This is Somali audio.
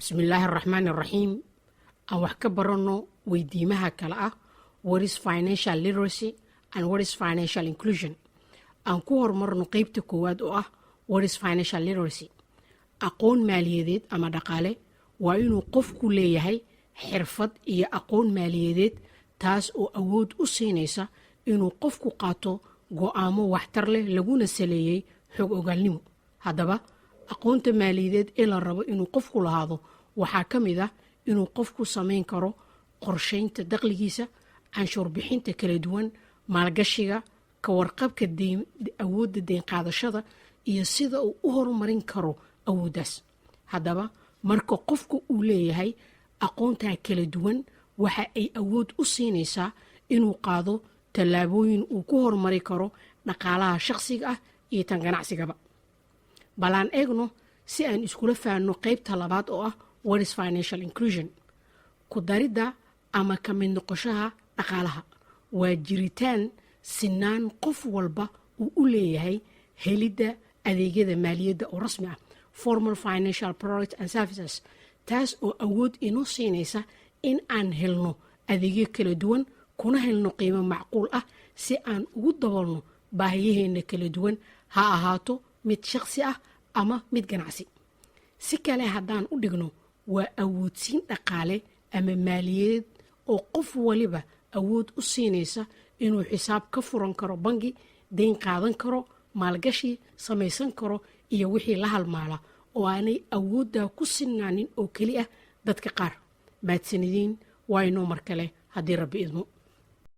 بسم الله الرحمن الرحيم. أو كبرنا ويديمها كلا what is financial literacy and what is financial inclusion. أن كور مرنا قيبت كواد what is financial literacy. أقون ماليديد أما دقالة وإنه قف كليهي حرفت إيا أقون ماليديد تاس أو أود أسينيسا إنه قف قاتو قوامو واحترله لغونا سليي حق أغالنمو. هذا aqoonta maaliyadeed ee la rabo inuu qofku lahaado waxaa ka mid ah inuu qofku samayn karo qorsheynta dakhligiisa, canshuur bixinta kala duwan, maalgashiga, ka warqabka awoodda deyn qaadashada iyo sida uu u horumarin karo awooddaas. haddaba marka qofku uu leeyahay aqoontaa kala duwan waxa ay awood u siinaysaa inuu qaado tallaabooyin uu ku horumari karo dhaqaalaha shakhsiga ah iyo tan ganacsigaba. balaan eegno si aan iskula fahanno qaybta labaad oo ah what is financial inclusion. ku daridda ama ka mid noqoshaha dhaqaalaha waa jiritaan sinaan qof walba uu u leeyahay helidda adeegyada maaliyadda oo rasmi ah, formal financial products and services, taas oo awood inoo siinaysa in aan helno adeegyo kala duwan kuna helno qiimo macquul ah si aan ugu daboolno baahiyaheena kala duwan, ha ahaato mid shakhsi ah ama mid ganacsi. si kale haddaan u dhigno waa awoodsiin dhaqaale ama maaliyadeed oo qof waliba awood u siinaysa inuu xisaab ka furan karo bangi, deyn qaadan karo, maalgashi samaysan karo iyo wixii la halmaala oo aanay awooddaa ku sinaanin oo keli ah dadka qaar. mahadsanidin waa inoo mar kale haddii rabbi idmo.